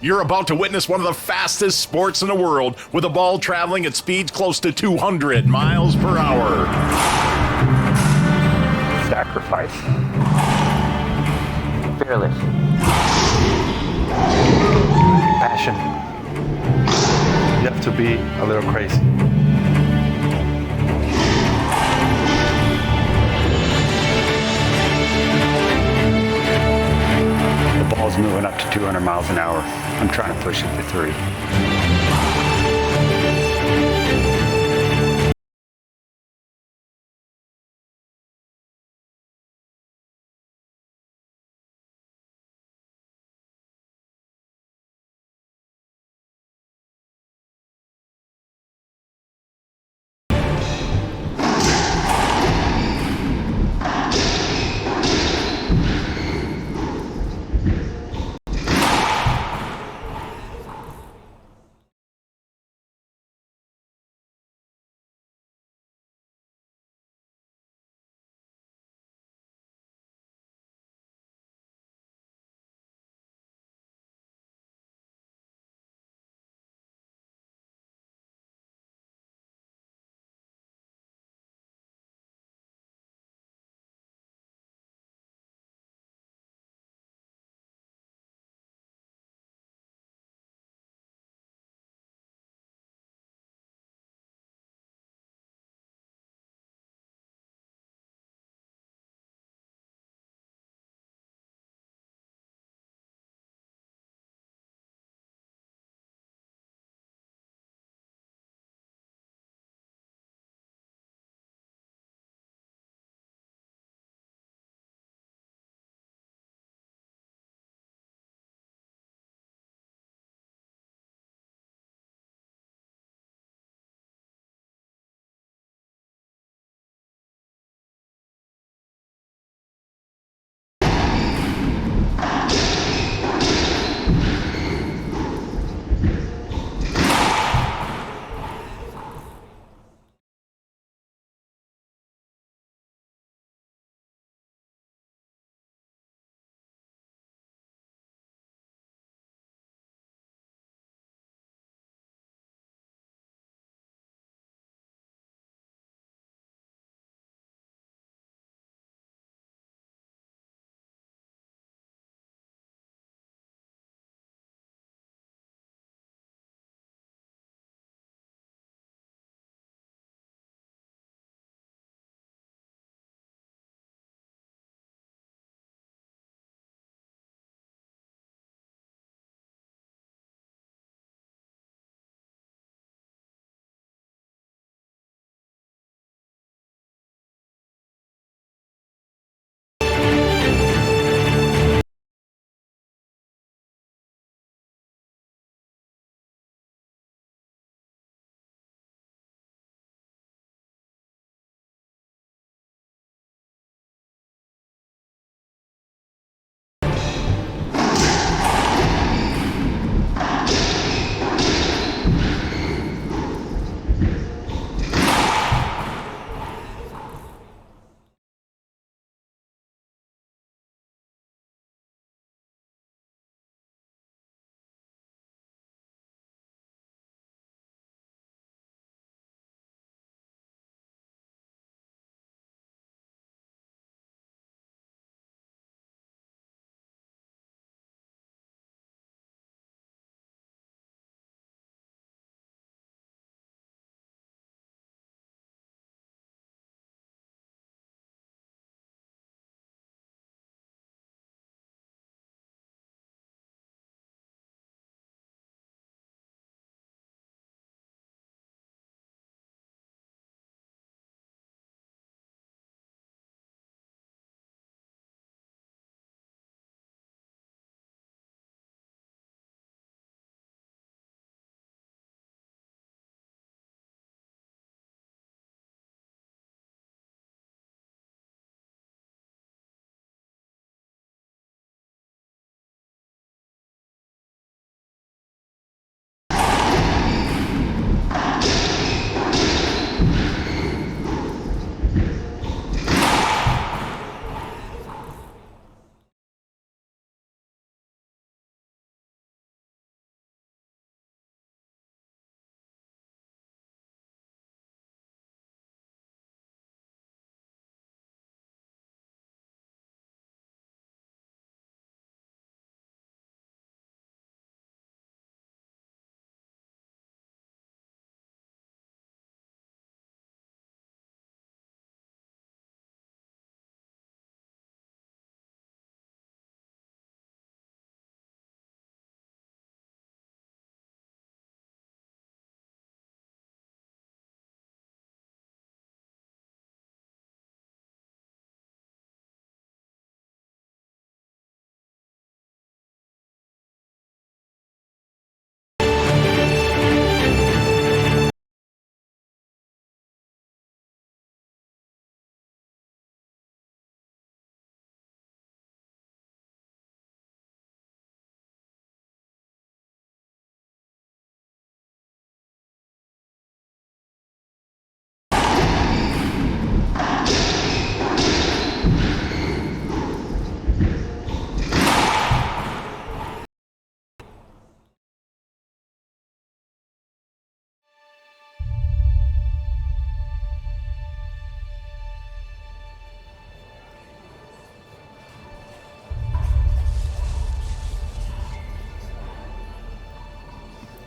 You're about to witness one of the fastest sports in the world, with a ball traveling at speeds close to 200 miles per hour. Sacrifice. Fearless. Passion. You have to be a little crazy. The ball's moving up to 200 miles an hour. I'm trying to push it to 3.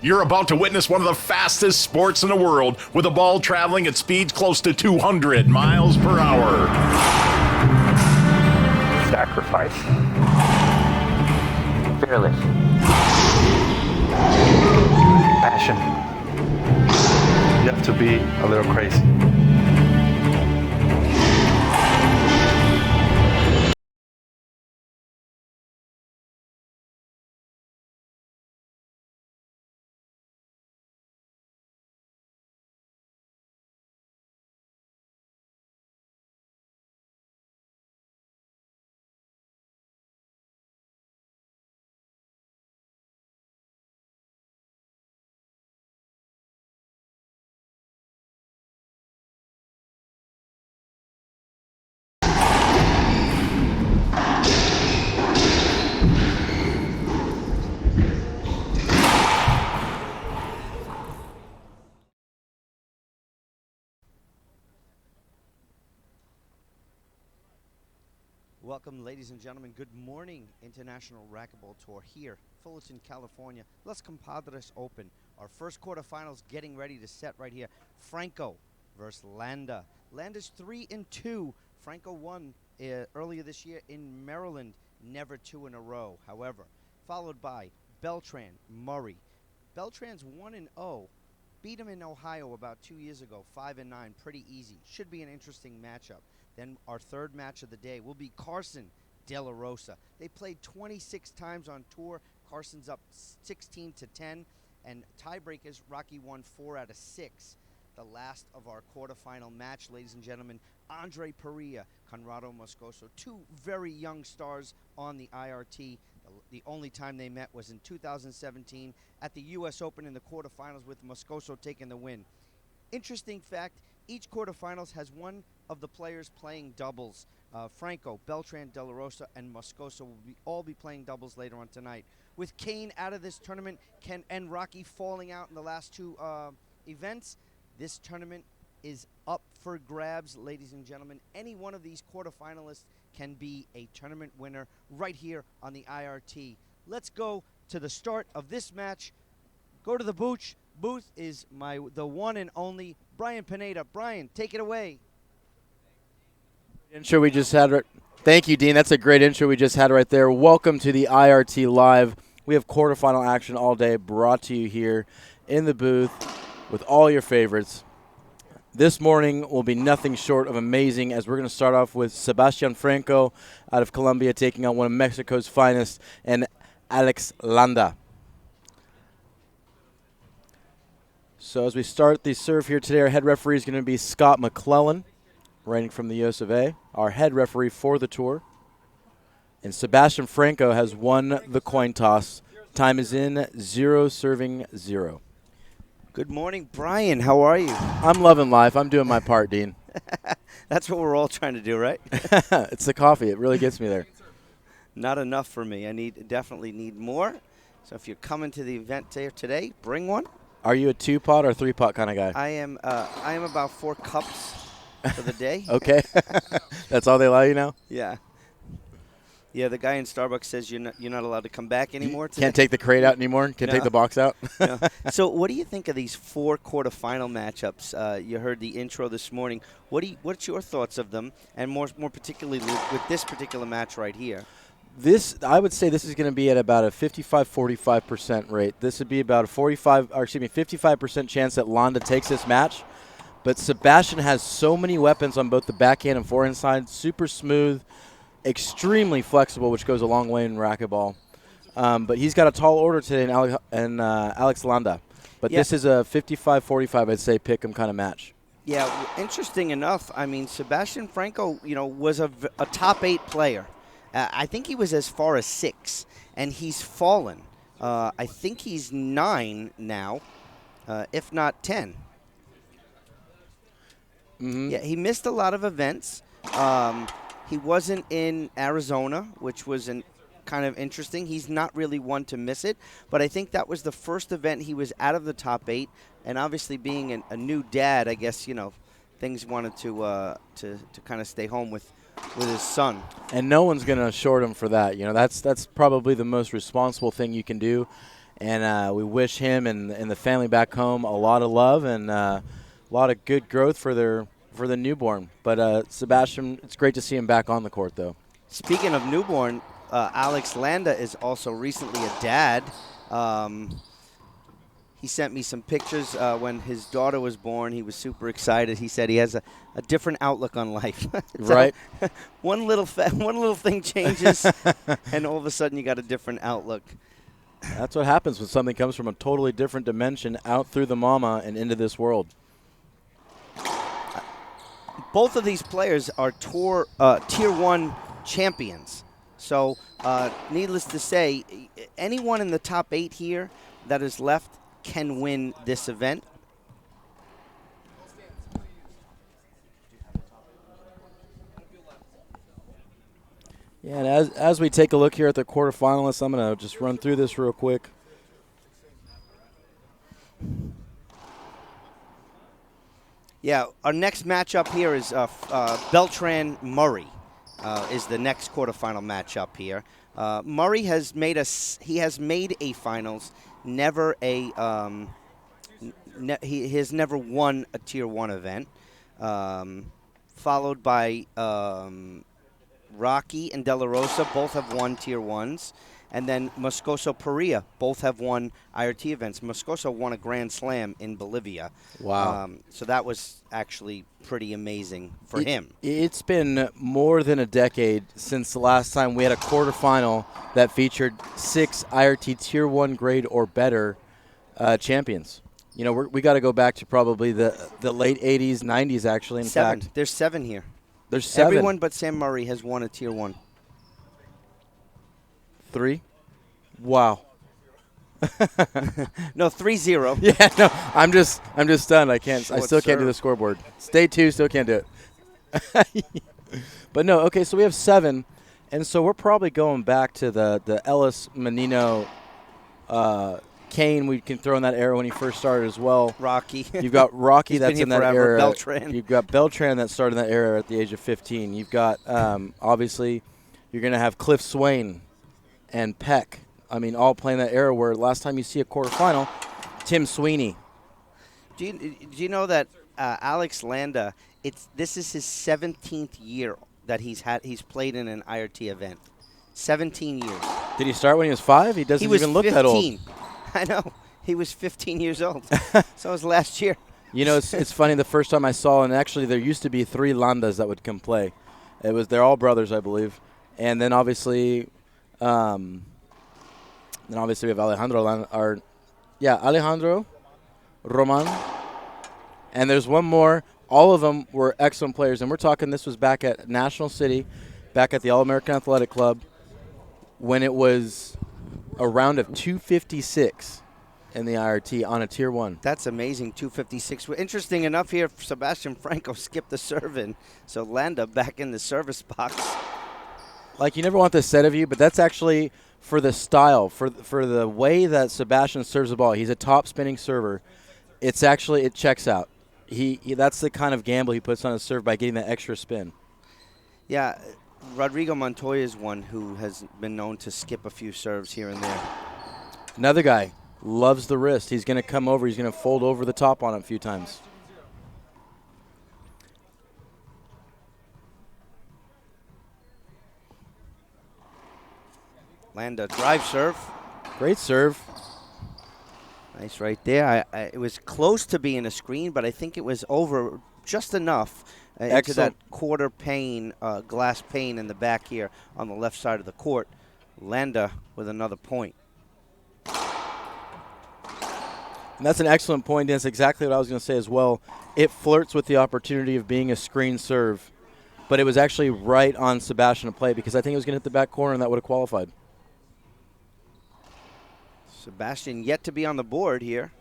You're about to witness one of the fastest sports in the world, with a ball traveling at speeds close to 200 miles per hour. Sacrifice. Fearless. Passion. You have to be a little crazy. Welcome, ladies and gentlemen. Good morning, International Racquetball Tour here, Fullerton, California. Las Compadres Open. Our first quarterfinals getting ready to set right here. Franco versus Landa. Landa's 3-2. Franco won earlier this year in Maryland, never two in a row, however. Followed by Beltran, Murray. Beltran's 1-0. Beat him in Ohio about 2 years ago, 5-9, pretty easy. Should be an interesting matchup. Then our third match of the day will be Carson De La Rosa. They played 26 times on tour. Carson's up 16-10, and tiebreakers, Rocky won 4 out of 6. The last of our quarterfinal match, ladies and gentlemen, Andre Perea, Conrado Moscoso, two very young stars on the IRT. The only time they met was in 2017 at the U.S. Open in the quarterfinals, with Moscoso taking the win. Interesting fact, each quarterfinals has one of the players playing doubles. Franco, Beltran, De La Rosa, and Moscoso will all be playing doubles later on tonight. With Kane out of this tournament and Rocky falling out in the last two events, this tournament is up for grabs, ladies and gentlemen. Any one of these quarterfinalists can be a tournament winner right here on the IRT. Let's go to the start of this match. Go to the booth. Booth is the one and only Brian Pineda. Brian, take it away. Intro we just had. Thank you, Dean. That's a great intro we just had right there. Welcome to the IRT Live. We have quarterfinal action all day, brought to you here in the booth with all your favorites. This morning will be nothing short of amazing, as we're going to start off with Sebastian Franco out of Colombia taking on one of Mexico's finest, and Alex Landa. So as we start the serve here today, our head referee is going to be Scott McClellan, reigning from the US of A, our head referee for the tour. And Sebastian Franco has won the coin toss. Time is in, 0 serving 0. Good morning, Brian. How are you? I'm loving life. I'm doing my part, Dean. That's what we're all trying to do, right? It's the coffee. It really gets me there. Not enough for me. I definitely need more. So if you're coming to the event today, bring one. Are you a 2-pot or 3-pot kind of guy? I am about 4 cups for the day. Okay. That's all they allow you now? Yeah. Yeah, the guy in Starbucks says you're not allowed to come back anymore today. Can't take the crate out anymore? Can't take the box out? No. So what do you think of these 4 quarterfinal matchups? You heard the intro this morning. What's your thoughts of them, and more particularly with this particular match right here? I would say this is going to be at about a 55-45% rate. This would be about a 55% chance that Landa takes this match. But Sebastian has so many weapons on both the backhand and forehand side. Super smooth, extremely flexible, which goes a long way in racquetball. But he's got a tall order today in Alex Landa. But this is a 55-45, I'd say, pick 'em kind of match. Yeah, interesting enough. I mean, Sebastian Franco, was a top 8 player. I think he was as far as 6, and he's fallen. I think he's 9 now, if not 10. Mm-hmm. Yeah, he missed a lot of events. He wasn't in Arizona, which was kind of interesting. He's not really one to miss it, but I think that was the first event he was out of the top 8, and obviously being a new dad, I guess, things wanted to kind of stay home with his son. And no one's going to short him for that. That's probably the most responsible thing you can do. And we wish him and the family back home a lot of love and a lot of good growth for the newborn. But Sebastian, it's great to see him back on the court, though. Speaking of newborn, Alex Landa is also recently a dad. He sent me some pictures when his daughter was born. He was super excited. He said he has a different outlook on life. Right. One little thing changes, and all of a sudden you got a different outlook. That's what happens when something comes from a totally different dimension out through the mama and into this world. Both of these players are Tier 1 champions. So, needless to say, anyone in the top 8 here that is left can win this event. Yeah, and as we take a look here at the quarterfinalists, I'm going to just run through this real quick. Yeah, our next matchup here is Beltran-Murray is the next quarterfinal matchup here. Murray has made a finals, never a he has never won a Tier 1 event. Followed by Rocky and De La Rosa, both have won Tier 1s. And then Moscoso Perea, both have won IRT events. Moscoso won a Grand Slam in Bolivia. Wow. So that was actually pretty amazing for him. It's been more than a decade since the last time we had a quarterfinal that featured 6 IRT Tier 1 grade or better champions. You know, we got to go back to probably the late 80s, 90s, actually. In fact, There's 7 here. There's 7. Everyone but Sam Murray has won a Tier 1. 3? Wow. No, 3-0. Yeah, no, I'm just stunned. I still can't do serve. the scoreboard. Stay 2, still can't do it. But no, okay, so we have 7, and so we're probably going back to the Ellis Menino Kane. We can throw in that era when he first started as well. Rocky. You've got Rocky that's been in here that forever. era. Beltran. You've got Beltran that started in that era at the age of 15. You've got obviously you're going to have Cliff Swain and Peck. I mean, all playing that era where last time you see a quarterfinal, Tim Sweeney. Do you know that Alex Landa? This is his 17th year that he's played in an IRT event. 17 years. Did he start when he was 5? He doesn't even look that old. I know. He was 15 years old. So it was last year. You know, it's funny. The first time I saw, and actually there used to be 3 Landas that would come play. They're all brothers, I believe. And then obviously, we have Alejandro, Alejandro, Roman, and there's one more. All of them were excellent players, and we're talking this was back at National City, back at the All-American Athletic Club, when it was a round of 256 in the IRT on a Tier 1. That's amazing, 256. Interesting enough here, Sebastian Franco skipped the serve-in, so Landa back in the service box. Like, you never want this said of you, but that's actually for the style, for the way that Sebastian serves the ball. He's a top spinning server. It checks out. He that's the kind of gamble he puts on his serve by getting that extra spin. Yeah, Rodrigo Montoya is one who has been known to skip a few serves here and there. Another guy loves the wrist. He's going to come over. He's going to fold over the top on it a few times. Landa drive serve. Great serve. Nice right there. It was close to being a screen, but I think it was over just enough into that quarter pane, glass pane in the back here on the left side of the court. Landa with another point. And that's an excellent point. That's exactly what I was going to say as well. It flirts with the opportunity of being a screen serve, but it was actually right on Sebastian to play because I think it was going to hit the back corner and that would have qualified. Sebastian yet to be on the board here.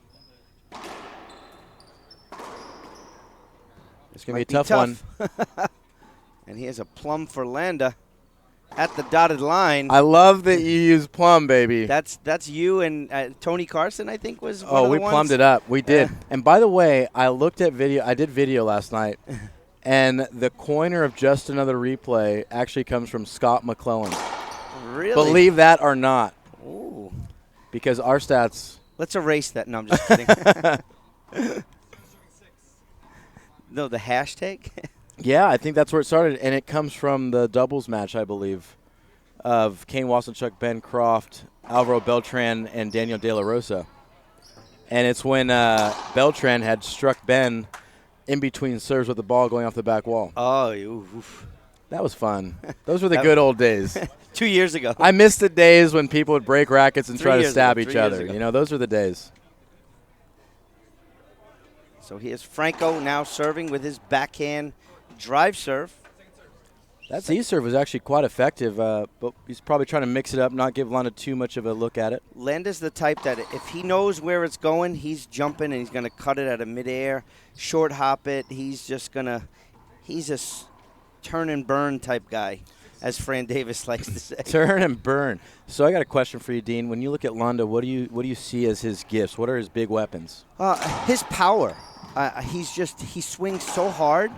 It's going to be a tough one. And here's a plum for Landa at the dotted line. I love that you use plum, baby. That's you and Tony Carson, I think, was one of the we ones. plumbed it up. We did. And by the way, I looked at video. I did video last night. And the coiner of Just Another Replay actually comes from Scott McClellan. Really? Believe that or not. Ooh. because our stats. Let's erase that. No, I'm just kidding. No, the hashtag? Yeah, I think that's where it started, and it comes from the doubles match, I believe, of Kane Wassenchuk, Ben Croft, Alvaro Beltran, and Daniel De La Rosa. And it's when Beltran had struck Ben in between serves with the ball going off the back wall. Oh, oof. That was fun. Those were the good old days. 2 years ago. I miss the days when people would break rackets and try to stab each 3 years other. ago. You know, those were the days. So here's Franco now serving with his backhand drive serve. That Z-serve was actually quite effective, but he's probably trying to mix it up, not give Landa too much of a look at it. Landa's the type that if he knows where it's going, he's jumping and he's going to cut it at a midair, short hop it. He's a turn and burn type guy, as Fran Davis likes to say. Turn and burn. So I got a question for you, Dean. When you look at Landa, what do you see as his gifts? What are his big weapons? His power. He swings so hard.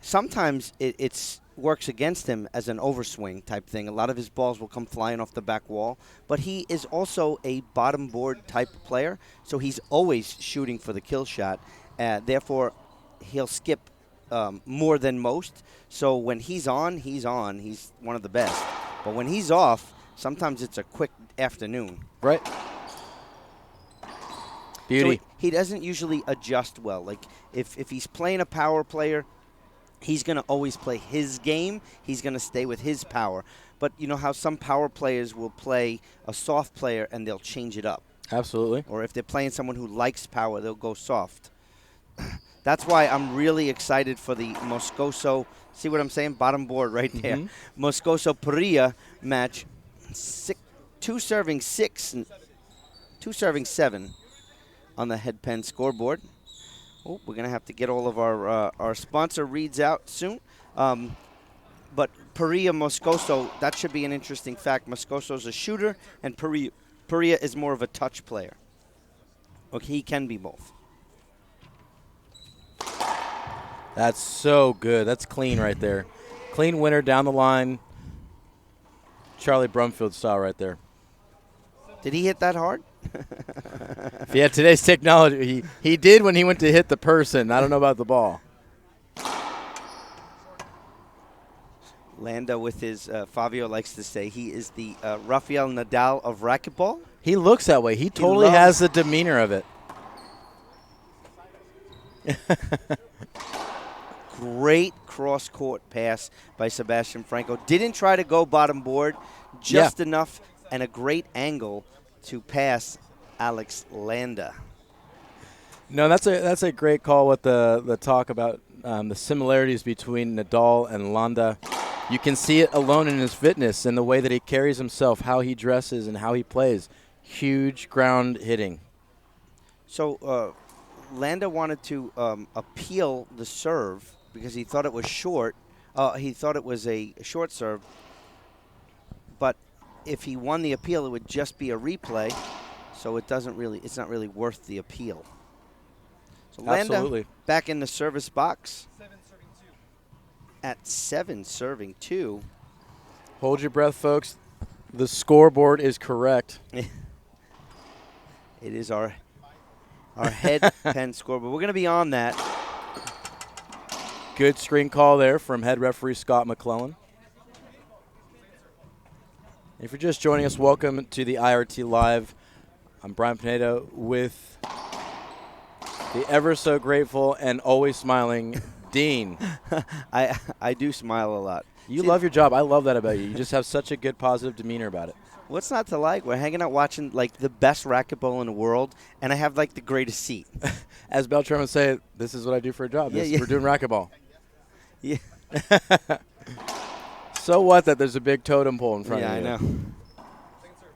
Sometimes it works against him as an overswing type thing. A lot of his balls will come flying off the back wall. But he is also a bottom board type player, so he's always shooting for the kill shot. Therefore, he'll skip more than most. So when he's on. He's one of the best. But when he's off, sometimes it's a quick afternoon. Right. Beauty. So he doesn't usually adjust well. Like if he's playing a power player, he's going to always play his game. He's going to stay with his power. But you know how some power players will play a soft player and they'll change it up. Absolutely. Or if they're playing someone who likes power, they'll go soft. That's why I'm really excited for the Moscoso, see what I'm saying? Bottom board right there. Mm-hmm. Moscoso Perea match, 2 serving 6, and 2 serving 7 on the head pen scoreboard. Oh, we're going to have to get all of our sponsor reads out soon. But Perea Moscoso, that should be an interesting fact. Moscoso's a shooter, and Perea is more of a touch player. Okay, he can be both. That's so good. That's clean right there. Clean winner down the line. Charlie Brumfield style right there. Did he hit that hard? Yeah, today's technology. He did when he went to hit the person. I don't know about the ball. Landa with his, Fabio likes to say, he is the Rafael Nadal of racquetball. He looks that way. He totally has the demeanor of it. Great cross-court pass by Sebastian Franco. Didn't try to go bottom board, just enough and a great angle to pass Alex Landa. No, that's a great call with the talk about the similarities between Nadal and Landa. You can see it alone in his fitness and the way that he carries himself, how he dresses, and how he plays. Huge ground hitting. So Landa wanted to appeal the serve because he thought it was short. He thought it was a short serve. But if he won the appeal, it would just be a replay. So it's not really worth the appeal. So Landa Absolutely. Back in the service box. At 7 serving 2. Hold your breath, folks. The scoreboard is correct. It is our head pen scoreboard. We're going to be on that. Good screen call there from head referee Scott McClellan. If you're just joining us, welcome to the IRT Live. I'm Brian Pineda with the ever so grateful and always smiling Dean. I do smile a lot. You love your job. I love that about you. You just have such a good, positive demeanor about it. What's not to like? We're hanging out watching like the best racquetball in the world, and I have like the greatest seat. As Beltran would say, this is what I do for a job. We're doing racquetball. Yeah. So what that there's a big totem pole in front of you. Yeah, I know.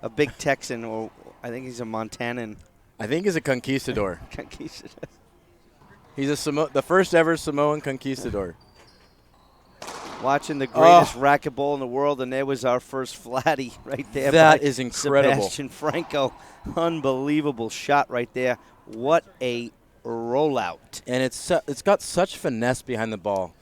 A big Texan, or I think he's a Montanan. I think he's a conquistador. Conquistador. He's the first ever Samoan conquistador. Watching the greatest racquetball in the world, and there was our first flatty right there. That is incredible. Sebastian Franco. Unbelievable shot right there. What a rollout. And it's got such finesse behind the ball.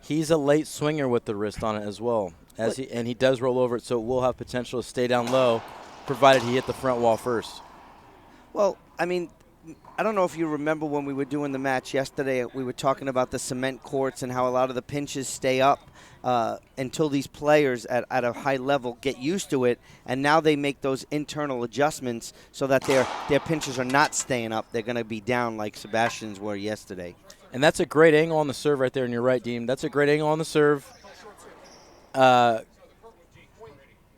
He's a late swinger with the wrist on it as well. And he does roll over it, so it will have potential to stay down low. provided he hit the front wall first. Well, I mean, I don't know if you remember when we were doing the match yesterday, we were talking about the cement courts and how a lot of the pinches stay up until these players at a high level get used to it, and now they make those internal adjustments so that their pinches are not staying up. They're going to be down like Sebastian's were yesterday. And that's a great angle on the serve right there, and you're right, Dean. That's a great angle on the serve.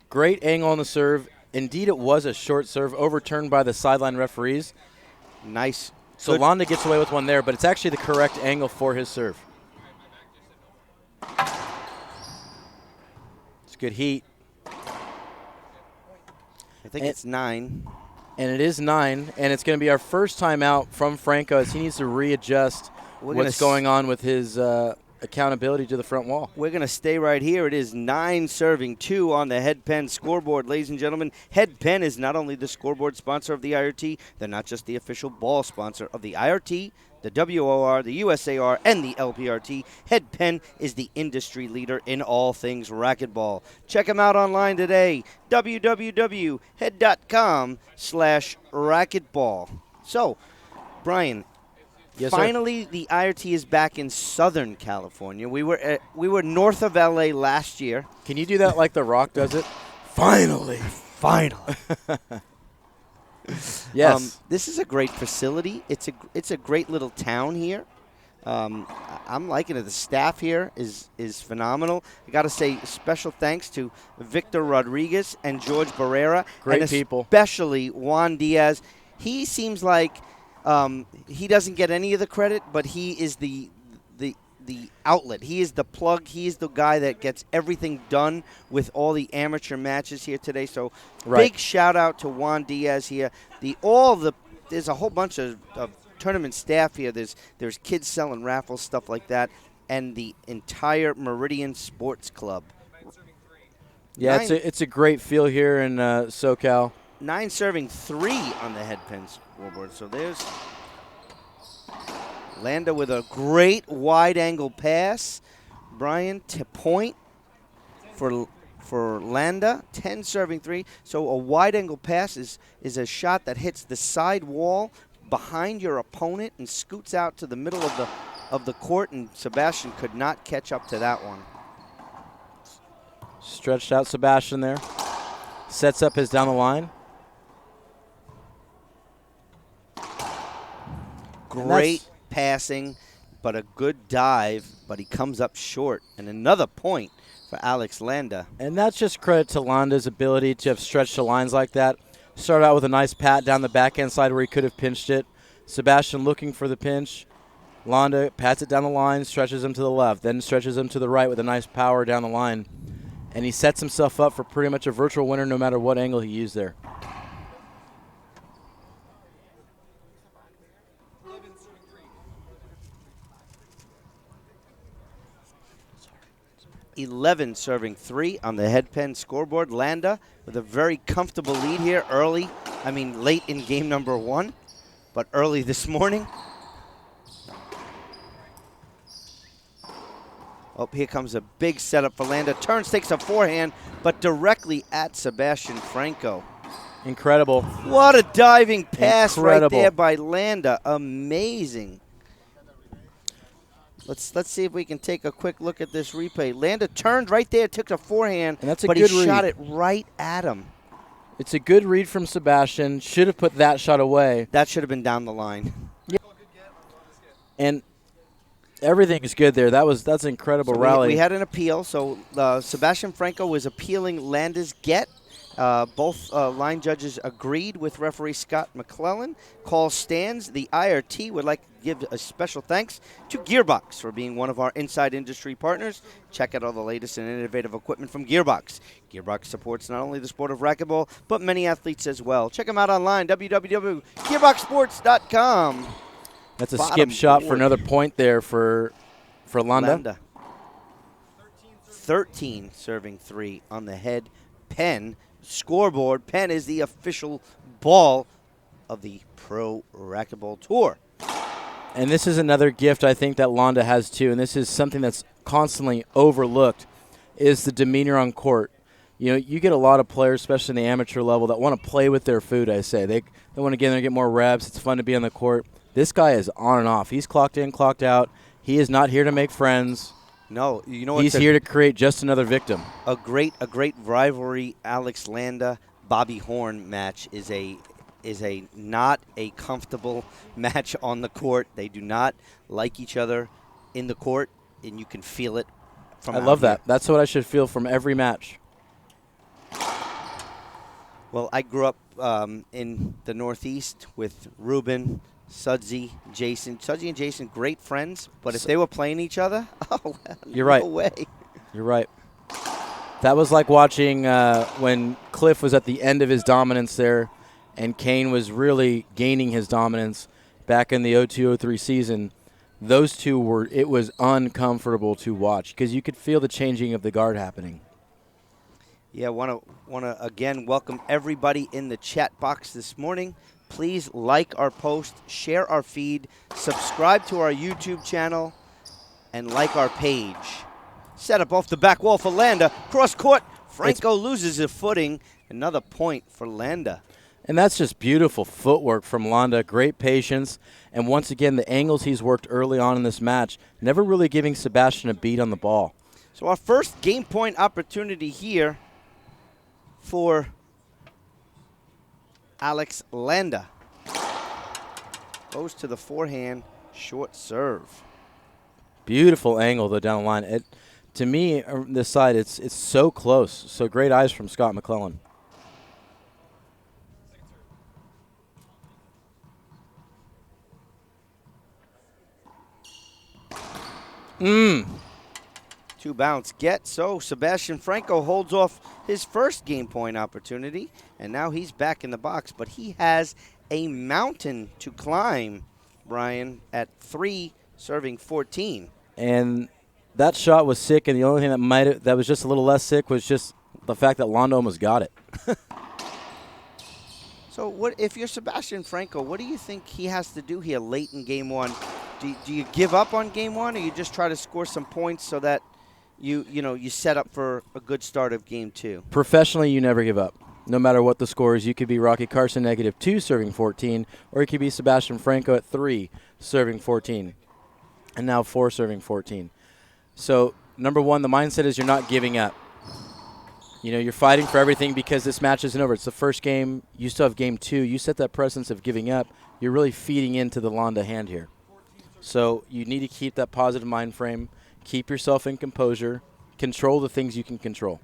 Great angle on the serve. Indeed, it was a short serve overturned by the sideline referees. Nice. So Landa gets away with one there, but it's actually the correct angle for his serve. It's good heat. I think it's 9. And it is 9, and it's going to be our first time out from Franco as he needs to readjust what's going on with his accountability to the front wall. We're going to stay right here. It is 9 serving 2 on the Head Pen scoreboard, ladies and gentlemen. Head Pen is not only the scoreboard sponsor of the IRT, they're not just the official ball sponsor of the IRT, the WOR, the USAR, and the LPRT. Head Pen is the industry leader in all things racquetball. Check them out online today, www.head.com/racquetball. So, Brian, yes, finally, the IRT is back in Southern California. We were north of LA last year. Can you do that like The Rock does it? Finally. Yes. This is a great facility. It's a great little town here. I'm liking it. The staff here is phenomenal. I got to say special thanks to Victor Rodriguez and George Barrera. Great people. Especially Juan Diaz. He seems like he doesn't get any of the credit, but he is the outlet. He is the plug. He is the guy that gets everything done with all the amateur matches here today. So big shout out to Juan Diaz here. There's a whole bunch of tournament staff here. There's kids selling raffles, stuff like that, and the entire Meridian Sports Club. Yeah, it's a great feel here in SoCal. 9 serving 3 on the Head Pen scoreboard. So there's Landa with a great wide-angle pass. Brian to point for Landa. 10 serving 3. So a wide-angle pass is a shot that hits the side wall behind your opponent and scoots out to the middle of the court, and Sebastian could not catch up to that one. Stretched out Sebastian there. Sets up his down the line. Great passing, but a good dive, but he comes up short. And another point for Alex Landa. And that's just credit to Landa's ability to have stretched the lines like that. Started out with a nice pat down the backhand side where he could have pinched it. Sebastian looking for the pinch. Landa pats it down the line, stretches him to the left, then stretches him to the right with a nice power down the line. And he sets himself up for pretty much a virtual winner no matter what angle he used there. 11 serving 3 on the Head Pen scoreboard. Landa with a very comfortable lead here early. I mean, late in game number 1, but early this morning. Oh, here comes a big setup for Landa. Turns, takes a forehand, but directly at Sebastian Franco. Incredible. What a diving pass right Incredible. there by Landa. Amazing. Let's see if we can take a quick look at this replay. Landa turned right there, took a forehand, And that's a but good he shot read. it right at him. It's a good read from Sebastian. Should have put that shot away. That should have been down the line. And everything is good there. That's an incredible So rally. we had an appeal. So Sebastian Franco was appealing Landa's get. Both line judges agreed with referee Scott McClellan. Call stands. The IRT would like to give a special thanks to Gearbox for being one of our inside industry partners. Check out all the latest and innovative equipment from Gearbox. Gearbox supports not only the sport of racquetball, but many athletes as well. Check them out online, www.gearboxsports.com. That's a Bottom skip shot for board. another point there for Landa. 13 serving 3 on the Head Pen scoreboard. Pen is the official ball of the Pro Racquetball Tour. And this is another gift I think that Landa has too, and this is something that's constantly overlooked, is the demeanor on court. You know, you get a lot of players, especially in the amateur level, that want to play with their food, I say. They want to get in there and get more reps. It's fun to be on the court. This guy is on and off. He's clocked in, clocked out. He is not here to make friends. No, you know what? He's here to create just another victim. A great rivalry. Alex Landa, Bobby Horn match is a not a comfortable match on the court. They do not like each other in the court, and you can feel it from I out love here. that. That's what I should feel from every match. Well, I grew up in the Northeast with Ruben, Sudsy, Jason. Sudsy and Jason, great friends, but if they were playing each other, You're right. No way. You're right. That was like watching when Cliff was at the end of his dominance there, and Kane was really gaining his dominance back in the 02-03 season. Those two it was uncomfortable to watch because you could feel the changing of the guard happening. Yeah, want to again welcome everybody in the chat box this morning. Please like our post, share our feed, subscribe to our YouTube channel, and like our page. Set up off the back wall for Landa. Cross court, Franco loses his footing. Another point for Landa. And that's just beautiful footwork from Landa, great patience. And once again, the angles he's worked early on in this match, never really giving Sebastian a beat on the ball. So our first game point opportunity here for Alex Landa. Goes to the forehand, short serve. Beautiful angle, though, down the line. To me, this side, it's so close. So great eyes from Scott McClellan. Two bounce get. So Sebastian Franco holds off his first game point opportunity, and now he's back in the box. But he has a mountain to climb, Brian, at 3, serving 14. And that shot was sick, and the only thing that was just a little less sick was just the fact that Landa almost got it. So what if you're Sebastian Franco, what do you think he has to do here late in game one? Do you give up on game one, or you just try to score some points so that you set up for a good start of game two? Professionally, you never give up. No matter what the score is, you could be Rocky Carson -2 serving 14, or you could be Sebastian Franco at 3 serving 14, and now 4 serving 14. So, number one, the mindset is you're not giving up. You know, you're fighting for everything because this match isn't over. It's the first game. You still have game two. You set that presence of giving up. You're really feeding into the Landa hand here. So you need to keep that positive mind frame, keep yourself in composure, control the things you can control.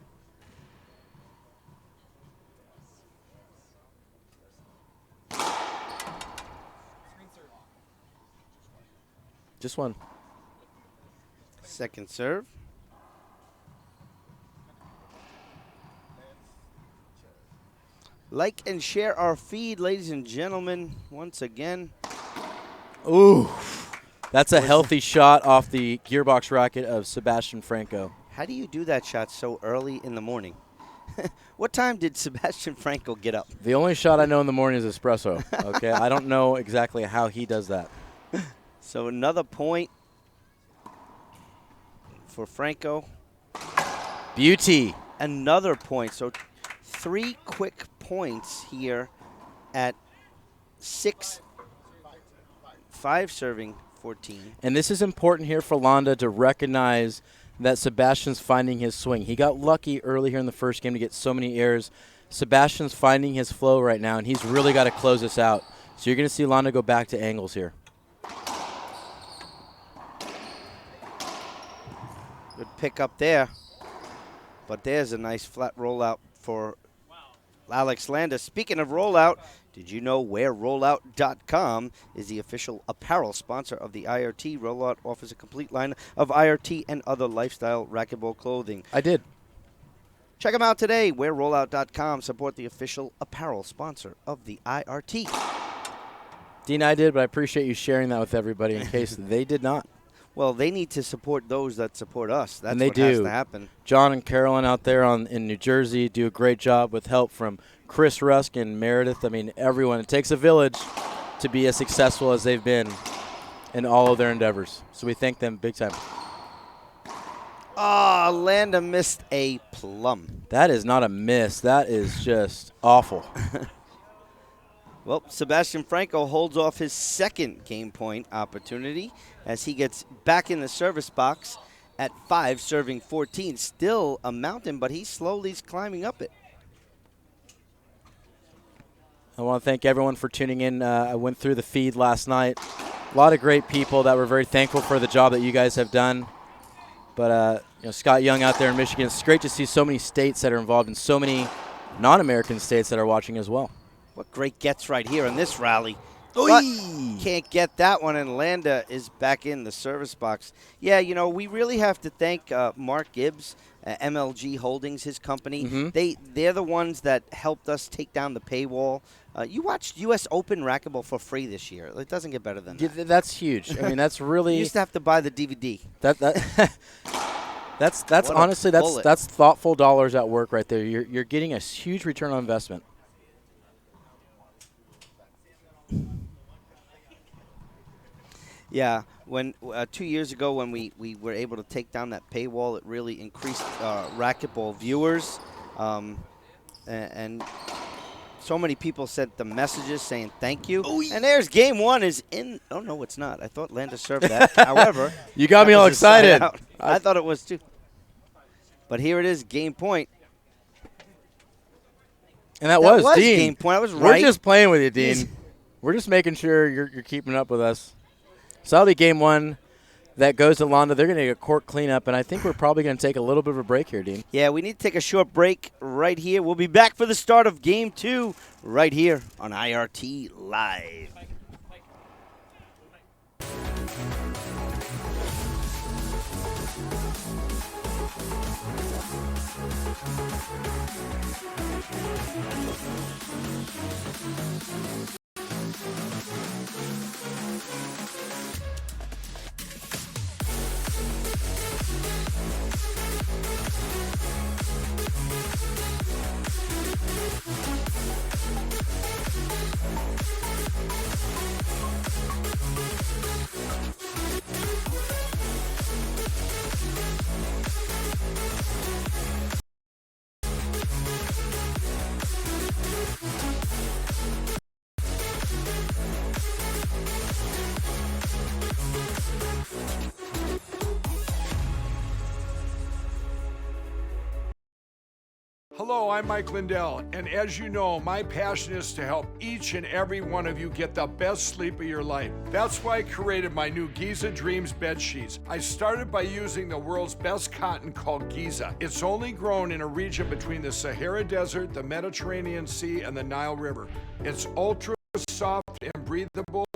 Just one. Second serve. Like and share our feed, ladies and gentlemen, once again. Ooh, that's a healthy shot off the gearbox racket of Sebastian Franco. How do you do that shot so early in the morning? What time did Sebastian Franco get up? The only shot I know in the morning is espresso, okay? I don't know exactly how he does that. So another point for Franco. Beauty. Another point. So 3 quick points here at 6, 5 serving 14. And this is important here for Landa to recognize that Sebastian's finding his swing. He got lucky early here in the first game to get so many errors. Sebastian's finding his flow right now, and he's really got to close this out. So you're going to see Landa go back to angles here. Good pick up there. But there's a nice flat rollout for Alex Landa. Speaking of rollout, did you know wearrollout.com is the official apparel sponsor of the IRT? Rollout offers a complete line of IRT and other lifestyle racquetball clothing. I did. Check them out today. Wearrollout.com. Support the official apparel sponsor of the IRT. Dean, I did, but I appreciate you sharing that with everybody in case they did not. Well, they need to support those that support us. That's and they what do. Has to happen. John and Carolyn out there in New Jersey do a great job with help from Chris Rusk and Meredith. I mean, everyone. It takes a village to be as successful as they've been in all of their endeavors. So we thank them big time. Ah, Landa missed a plum. That is not a miss. That is just awful. Well, Sebastian Franco holds off his second game point opportunity as he gets back in the service box at 5, serving 14. Still a mountain, but he's slowly climbing up it. I want to thank everyone for tuning in. I went through the feed last night. A lot of great people that were very thankful for the job that you guys have done. But Scott Young out there in Michigan, it's great to see so many states that are involved and so many non-American states that are watching as well. What great gets right here in this rally. Oy! But can't get that one, and Landa is back in the service box. Yeah, we really have to thank Mark Gibbs, MLG Holdings, his company. Mm-hmm. They're the ones that helped us take down the paywall. You watched U.S. Open racquetball for free this year. It doesn't get better than that. Yeah, that's huge. I mean, that's really You used to have to buy the DVD. That's What a honestly bullet. that's thoughtful dollars at work right there. You're getting a huge return on investment. Yeah, when 2 years ago when we were able to take down that paywall, it really increased racquetball viewers, and so many people sent the messages saying thank you. And there's game one is in. Oh no, it's not. I thought Landa served that. However, You got that me all was a side excited. out. I thought it was too. But here it is, game point. And that That was Dean. game point. I was We're right. just playing with you, Yes. Dean. We're just making sure you're keeping up with us. So that'll be game one. That goes to Landa. They're going to get a court cleanup, and I think we're probably going to take a little bit of a break here, Dean. Yeah, we need to take a short break right here. We'll be back for the start of game two right here on IRT Live. Hello, I'm Mike Lindell, and as you know, my passion is to help each and every one of you get the best sleep of your life. That's why I created my new Giza Dreams bed sheets. I started by using the world's best cotton called Giza. It's only grown in a region between the Sahara Desert, the Mediterranean Sea, and the Nile River. It's ultra soft and breathable,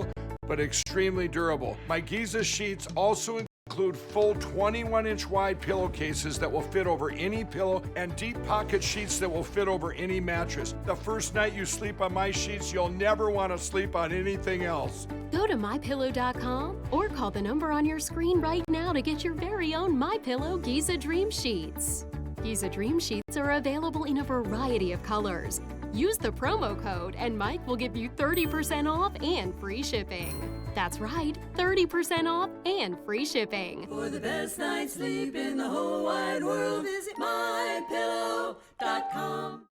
but extremely durable. My Giza sheets also include full 21-inch wide pillowcases that will fit over any pillow and deep pocket sheets that will fit over any mattress. The first night you sleep on my sheets, you'll never want to sleep on anything else. Go to mypillow.com or call the number on your screen right now to get your very own MyPillow Giza Dream Sheets. Giza Dream Sheets are available in a variety of colors. Use the promo code and Mike will give you 30% off and free shipping. That's right, 30% off and free shipping. For the best night's sleep in the whole wide world, visit mypillow.com.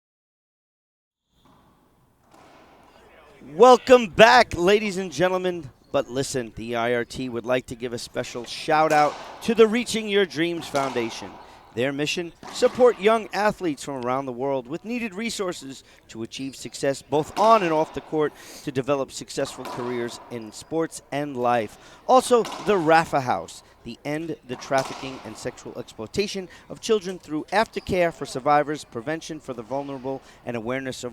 Welcome back, ladies and gentlemen. But listen, the IRT would like to give a special shout out to the Reaching Your Dreams Foundation. Their mission, support young athletes from around the world with needed resources to achieve success both on and off the court to develop successful careers in sports and life. Also, the Rafa House, the End the Trafficking and Sexual Exploitation of Children through Aftercare for Survivors, Prevention for the Vulnerable, and Awareness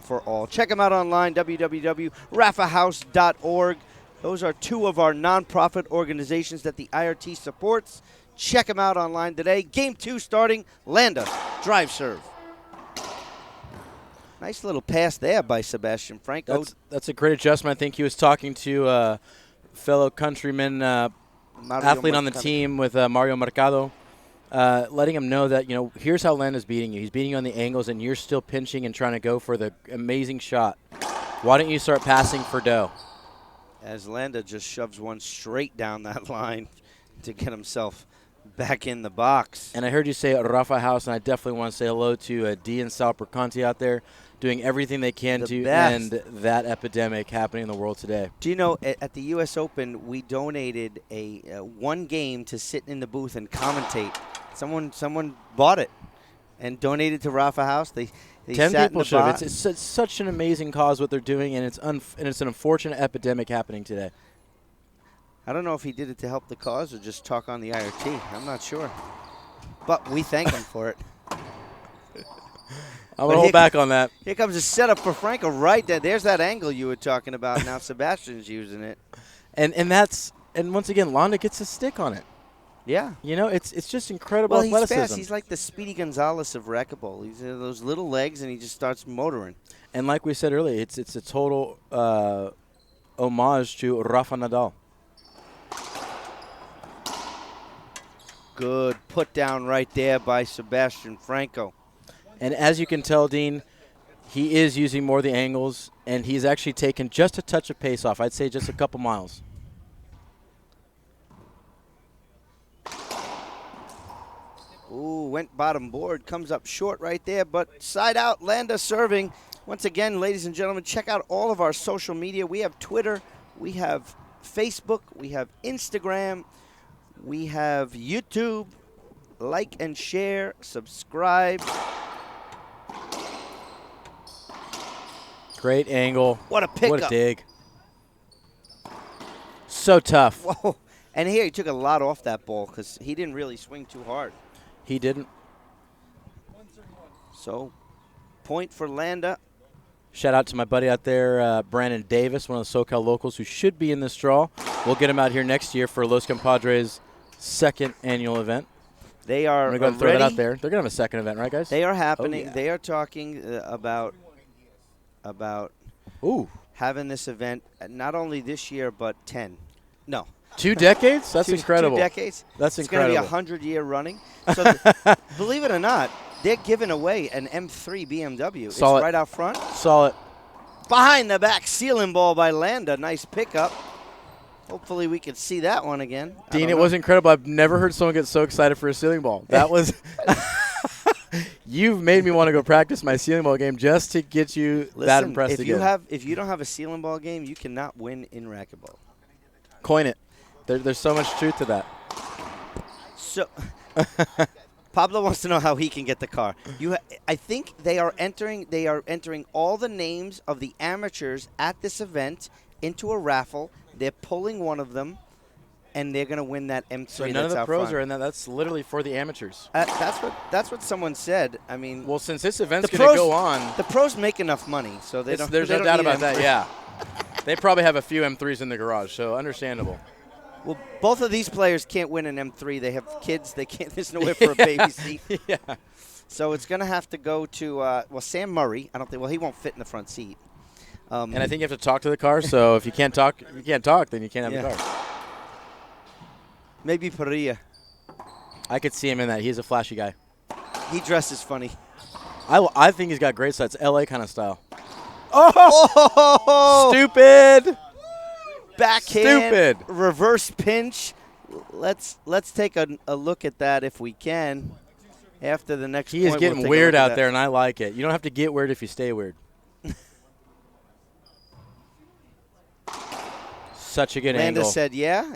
for All. Check them out online, www.rafahouse.org. Those are two of our nonprofit organizations that the IRT supports. Check them out online today. Game two starting. Landa, drive serve. Nice little pass there by Sebastian Franco. That's a great adjustment. I think he was talking to fellow countryman athlete on the team with Mario Mercado, letting him know that, here's how Landa's beating you. He's beating you on the angles, and you're still pinching and trying to go for the amazing shot. Why don't you start passing for dough? As Landa just shoves one straight down that line to get himself back in the box. And I heard you say Rafa House, and I definitely want to say hello to Dee and Sal Perconti out there doing everything they can to end that epidemic happening in the world today. Do you know, at the U.S. Open, we donated a one game to sit in the booth and commentate. Someone bought it and donated to Rafa House. They 10 sat people in the should have. box. It's such an amazing cause what they're doing, and it's an unfortunate epidemic happening today. I don't know if he did it to help the cause or just talk on the IRT. I'm not sure. But we thank him for it. I'm going to hold back on that. Here comes a setup for Franco right there. There's that angle you were talking about. Now Sebastian's using it. And once again, Landa gets a stick on it. Yeah. You know, it's just incredible Well, he's athleticism. fast. He's like the Speedy Gonzalez of racquetball. He's those little legs, and he just starts motoring. And like we said earlier, it's a total homage to Rafa Nadal. Good put down right there by Sebastian Franco. And as you can tell, Dean, he is using more of the angles, and he's actually taken just a touch of pace off. I'd say just a couple miles. Ooh, went bottom board, comes up short right there, but side out, Landa serving. Once again, ladies and gentlemen, check out all of our social media. We have Twitter, we have Facebook, we have Instagram, we have YouTube. Like and share, subscribe. Great angle. What a pickup. What a dig. So tough. Whoa. And here he took a lot off that ball because he didn't really swing too hard. He didn't. So, point for Landa. Shout out to my buddy out there, Brandon Davis, one of the SoCal locals who should be in this draw. We'll get him out here next year for Los Compadres' second annual event. They are I'm going to go ahead and throw that out there. They're going to have a second event, right, guys? They are happening. Oh, yeah. They are talking about having this event not only this year but 10. No. 2 decades? That's incredible. 2 decades. That's it's incredible. It's going to be 100-year running. So believe it or not, they're giving away an M3 BMW. Saw it's it. right out front. Saw it. Behind the back, ceiling ball by Landa. Nice pickup. Hopefully we could see that one again. Dean, it was incredible. I've never heard someone get so excited for a ceiling ball. That was – you've made me want to go practice my ceiling ball game just to get you that impressed again. If you don't have a ceiling ball game, you cannot win in racquetball. Coin it. There's so much truth to that. So Pablo wants to know how he can get the car. I think they are entering all the names of the amateurs at this event into a raffle. They're pulling one of them, and they're going to win that M3. So none of the pros are in that. That's literally for the amateurs. That's what someone said. I mean, well, since this event's going to go on, the pros make enough money, so they don't. There's no doubt about that. Yeah, they probably have a few M3s in the garage, so understandable. Well, both of these players can't win an M3. They have kids. They can't. There's nowhere for a baby seat. Yeah. So it's going to have to go to Sam Murray. I don't think. Well, he won't fit in the front seat. And I think you have to talk to the car. So if you can't talk, then you can't have the car. Maybe Parilla. I could see him in that. He's a flashy guy. He dresses funny. I think he's got great sides. LA kind of style. Oh! Stupid! Backhand. Stupid. Reverse pinch. Let's take a look at that if we can. After the next He is point, getting we'll weird out there, and I like it. You don't have to get weird if you stay weird. Such a good Landa angle. said, yeah.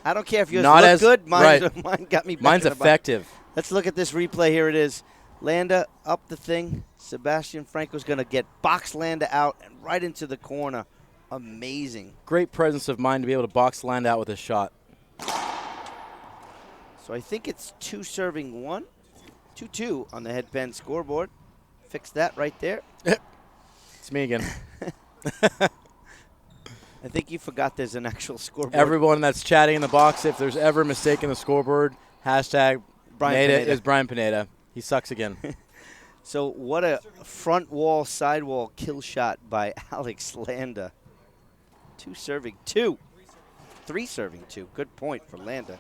I don't care if yours Not look as good. Mine got me. Mine's effective. Let's look at this replay. Here it is. Landa up the thing. Sebastian Franco's going to get box Landa out and right into the corner. Amazing. Great presence of mind to be able to box Landa out with a shot. So I think it's 2-1. 2-2 on the headband scoreboard. Fix that right there. It's me again. I think you forgot there's an actual scoreboard. Everyone that's chatting in the box, if there's ever a mistake in the scoreboard, hashtag Pineda is Brian Pineda. He sucks again. So what a front wall, side wall kill shot by Alex Landa. 2 serving 2. 3 serving 2. Good point for Landa.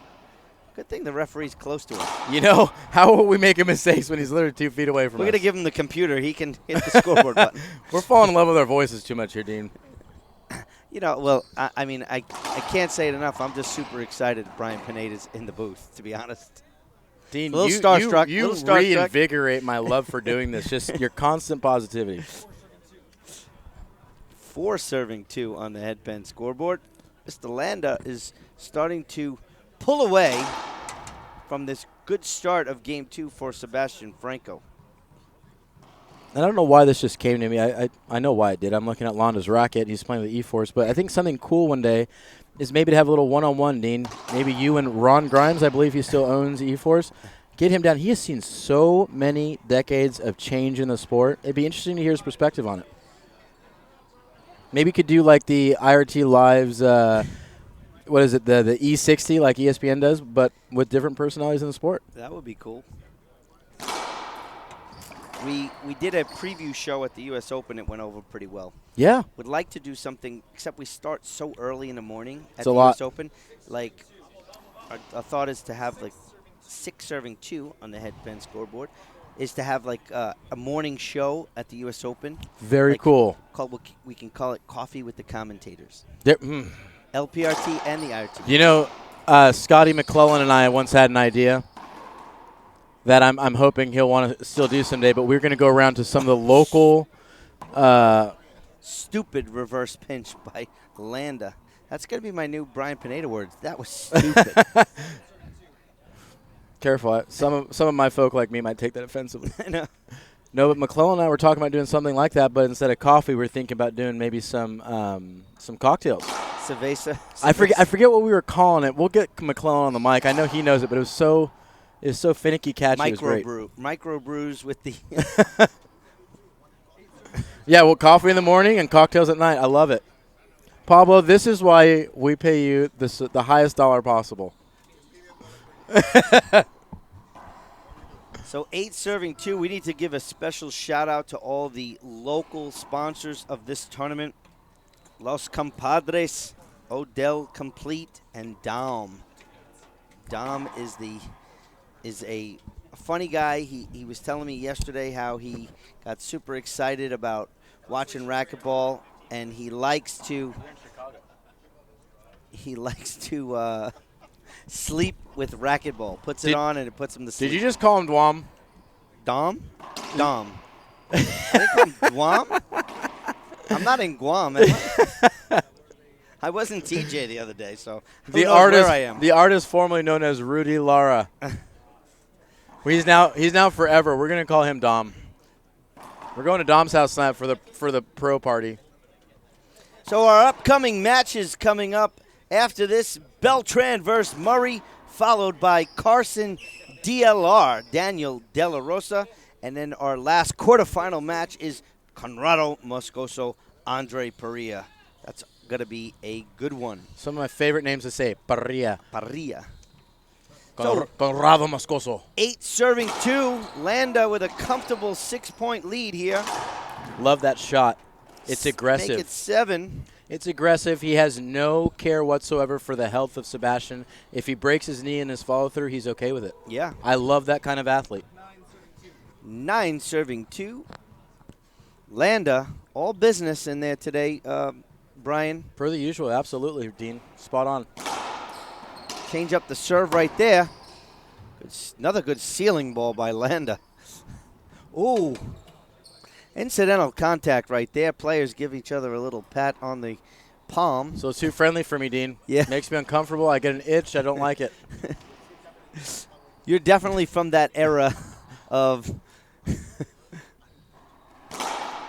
Good thing the referee's close to him. You know, how will we make a mistake when he's literally 2 feet away from us? We're going to give him the computer. He can hit the scoreboard button. We're falling in love with our voices too much here, Dean. You know, well, I mean, I can't say it enough. I'm just super excited Brian Pineda's in the booth, to be honest. Dean, Little starstruck. you Little starstruck. reinvigorate my love for doing this. Just your constant positivity. 4 serving 2 on the headband scoreboard. Mr. Landa is starting to pull away from this good start of Game 2 for Sebastian Franco. And I don't know why this just came to me. I know why it did. I'm looking at Landa's racket. He's playing with E-Force. But I think something cool one day is maybe to have a little one-on-one, Dean. Maybe you and Ron Grimes, I believe he still owns E-Force. Get him down. He has seen so many decades of change in the sport. It'd be interesting to hear his perspective on it. Maybe you could do like the IRT Live's, what is it, the E60 like ESPN does, but with different personalities in the sport. That would be cool. We did a preview show at the U.S. Open. It went over pretty well. Yeah. Would like to do something, except we start so early in the morning at It's the a lot. U.S. Open. Like, our thought is to have like 6 serving 2 on the headband scoreboard. Is to have like a morning show at the U.S. Open. Very like cool. We can call it Coffee with the Commentators. LPRT and the IRT. You know, Scotty McClellan and I once had an idea that I'm hoping he'll want to still do someday, but we're going to go around to some of the local Stupid reverse pinch by Landa. That's going to be my new Brian Pineda words. That was stupid. Careful. Some of my folk like me might take that offensively. No. No, but McClellan and I were talking about doing something like that, but instead of coffee, we're thinking about doing maybe some cocktails. Cerveza. I forget what we were calling it. We'll get McClellan on the mic. I know he knows it, but it was so finicky catchy. It was great. Micro brews with the Yeah, well, coffee in the morning and cocktails at night. I love it. Pablo, this is why we pay you the highest dollar possible. So 8 serving 2. We need to give a special shout out to all the local sponsors of this tournament. Los Compadres, Odell Complete, and Dom. Dom is a funny guy. He was telling me yesterday how he got super excited about watching racquetball, and he likes to sleep with racquetball. Puts it on and it puts him to sleep. Did you just call him Dwam? Dom? Dom. I think I'm Guam? I'm not in Guam, am I? I was in TJ the other day, so who knows where I am. The artist formerly known as Rudy Lara. He's now forever. We're gonna call him Dom. We're going to Dom's house tonight for the pro party. So our upcoming matches coming up after this: Beltran versus Murray, followed by Carson DLR, Daniel De La Rosa, and then our last quarterfinal match is Conrado Moscoso, Andre Parilla. That's gonna be a good one. Some of my favorite names to say: Parilla. Conrado Moscoso. 8 serving 2. Landa with a comfortable 6-point lead here. Love that shot. It's aggressive. Make it 7. It's aggressive. He has no care whatsoever for the health of Sebastian. If he breaks his knee in his follow-through, he's okay with it. Yeah. I love that kind of athlete. 9 serving 2. Landa, all business in there today, Brian. Per the usual, absolutely, Dean. Spot on. Change up the serve right there. Another good ceiling ball by Landa. Ooh. Incidental contact right there. Players give each other a little pat on the palm. So it's too friendly for me, Dean. Yeah. Makes me uncomfortable. I get an itch. I don't like it. You're definitely from that era of...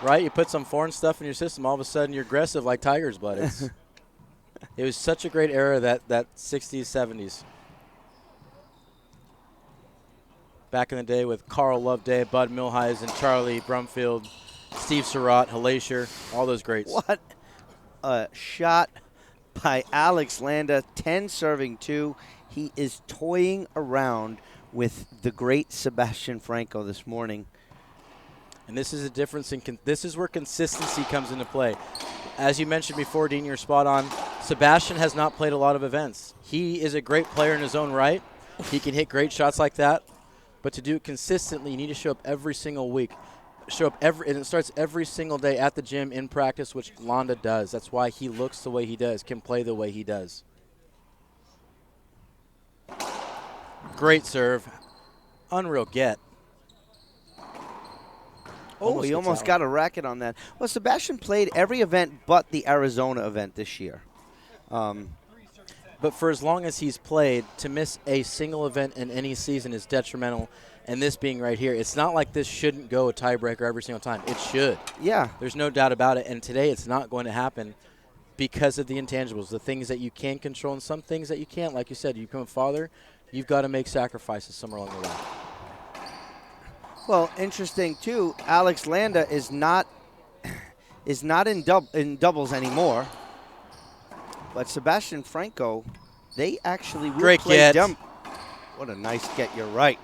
Right? You put some foreign stuff in your system, all of a sudden you're aggressive like Tiger's blood. It was such a great era, that 60s, 70s. Back in the day with Carl Loveday, Bud Milhise, and Charlie Brumfield, Steve Surratt, Halatier, all those greats. What a shot by Alex Landa, 10 serving 2. He is toying around with the great Sebastian Franco this morning. And this is a difference this is where consistency comes into play. As you mentioned before, Dean, you're spot on. Sebastian has not played a lot of events. He is a great player in his own right. He can hit great shots like that. But to do it consistently, you need to show up every single week. show up and it starts every single day at the gym in practice, which Landa does. That's why he looks the way he does, can play the way he does. Great serve. Unreal get. Oh, he almost got a racket on that. Well, Sebastian played every event but the Arizona event this year. But for as long as he's played, to miss a single event in any season is detrimental. And this being right here, it's not like this shouldn't go a tiebreaker every single time. It should. Yeah. There's no doubt about it. And today it's not going to happen because of the intangibles, the things that you can control and some things that you can't. Like you said, you become a father, you've got to make sacrifices somewhere along the way. Well, interesting, too, Alex Landa is not in doubles anymore. But Sebastian Franco, they actually will Great play get. What a nice get, you're right.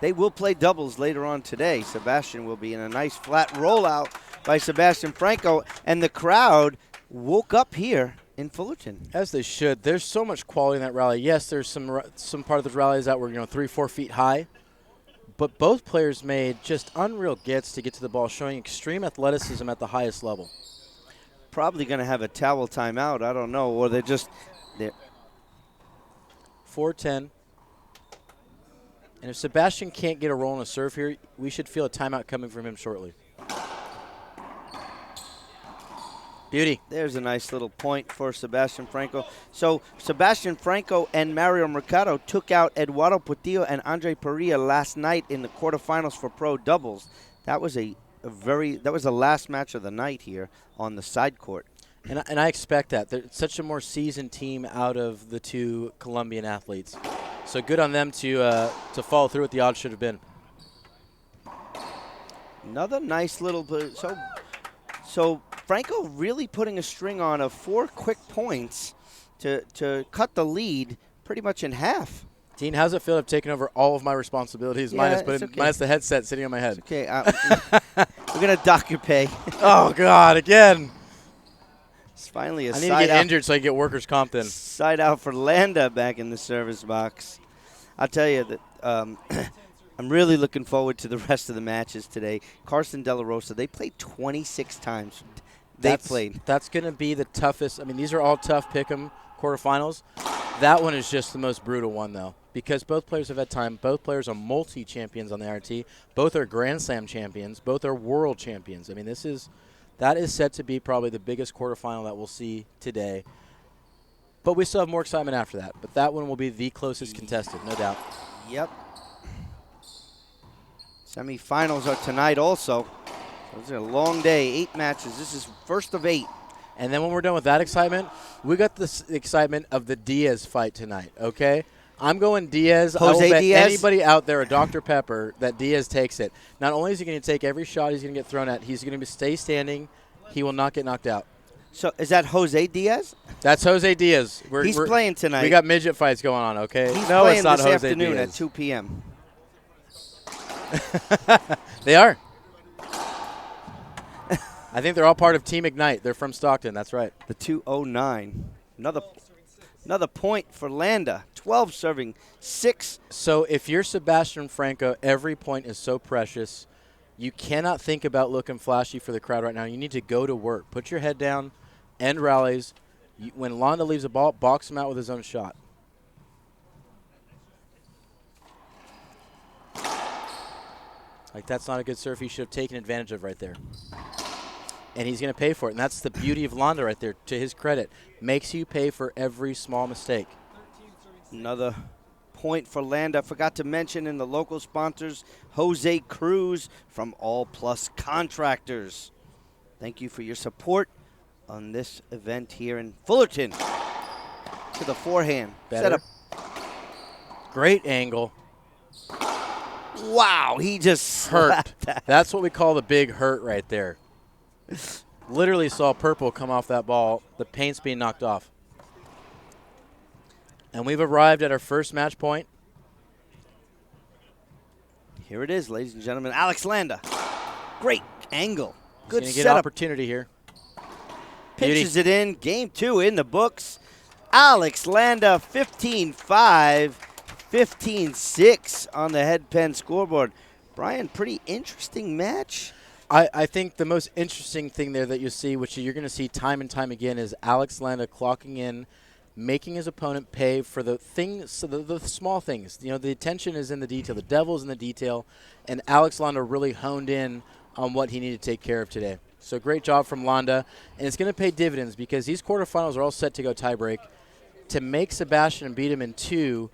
They will play doubles later on today. Sebastian will be in a nice flat rollout by Sebastian Franco, and the crowd woke up here in Fullerton. As they should. There's so much quality in that rally. Yes, there's some part of the rallies that were 3-4 feet high, but both players made just unreal gets to get to the ball, showing extreme athleticism at the highest level. Probably going to have a towel timeout. I don't know, or they're 4-10. And if Sebastian can't get a roll on a serve here, we should feel a timeout coming from him shortly. Beauty. There's a nice little point for Sebastian Franco. So Sebastian Franco and Mario Mercado took out Eduardo Portillo and Andre Perea last night in the quarterfinals for pro doubles. That was the last match of the night here on the side court. And I expect that. They're such a more seasoned team out of the two Colombian athletes. So good on them to follow through what the odds should have been. Another nice little so Franco really putting a string on of 4 quick points to cut the lead pretty much in half. Dean, how's it feel to have taken over all of my responsibilities, minus the headset sitting on my head? It's okay. We're going to dock your pay. Oh, God, again. It's finally a I need side to get out. injured so I can get workers' comp then. Side out for Landa back in the service box. I'll tell you that I'm really looking forward to the rest of the matches today. Carson De La Rosa, they played 26 times. That's going to be the toughest. I mean, these are all tough pick'em quarterfinals. That one is just the most brutal one, though, because both players have had time. Both players are multi-champions on the IRT. Both are Grand Slam champions. Both are world champions. I mean, that is set to be probably the biggest quarterfinal that we'll see today. But we still have more excitement after that. But that one will be the closest contested, no doubt. Yep. Semifinals are tonight also. It's a long day, 8 matches. This is first of 8. And then when we're done with that excitement, we got the excitement of the Diaz fight tonight, okay? I'm going Diaz. I will bet Diaz? anybody out there, a Dr. Pepper, that Diaz takes it. Not only is he going to take every shot he's going to get thrown at, he's going to stay standing. He will not get knocked out. So is that Jose Diaz? That's Jose Diaz. He's playing tonight. We got midget fights going on, okay? He's no, playing it's not this Jose afternoon Diaz. at 2 p.m. They are. I think they're all part of Team Ignite. They're from Stockton. That's right. The 209. Another point for Landa. 12 serving, 6. So if you're Sebastian Franco, every point is so precious. You cannot think about looking flashy for the crowd right now. You need to go to work. Put your head down, end rallies. When Landa leaves the ball, box him out with his own shot. Like, that's not a good serve he should have taken advantage of right there. And he's going to pay for it. And that's the beauty of Landa right there, to his credit. Makes you pay for every small mistake. Another point for Landa. Forgot to mention in the local sponsors, Jose Cruz from All Plus Contractors. Thank you for your support on this event here in Fullerton. To the forehand. Better. Set up. Great angle. Wow, he just Hurt. that. That's what we call the big hurt right there. Literally saw purple come off that ball. The paint's being knocked off. And we've arrived at our first match point. Here it is, ladies and gentlemen. Alex Landa. Great angle. Good He's going to get an setup. opportunity here. Pitches it in. Game 2 in the books. Alex Landa, 15-5, 15-6 on the head pen scoreboard. Brian, pretty interesting match. I think the most interesting thing there that you see, which you're going to see time and time again, is Alex Landa clocking in, making his opponent pay for the things, so the small things. You know, the attention is in the detail. The devil's in the detail, and Alex Landa really honed in on what he needed to take care of today. So great job from Landa, and it's going to pay dividends because these quarterfinals are all set to go tiebreak. To make Sebastian and beat him in 2,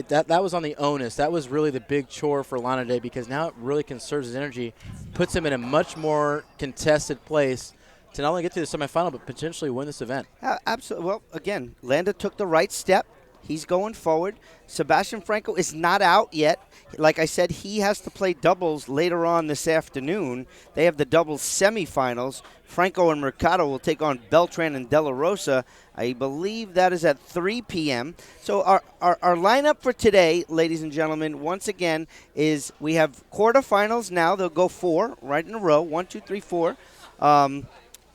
that was on the onus. That was really the big chore for Landa today because now it really conserves his energy, puts him in a much more contested place to not only get to the semifinal but potentially win this event. Absolutely. Well, again, Landa took the right step. He's going forward. Sebastian Franco is not out yet. Like I said, he has to play doubles later on this afternoon. They have the doubles semifinals. Franco and Mercado will take on Beltran and De La Rosa. I believe that is at 3 p.m. So our lineup for today, ladies and gentlemen, once again, is we have quarterfinals now. They'll go 4 right in a row, 1, 2, 3, 4.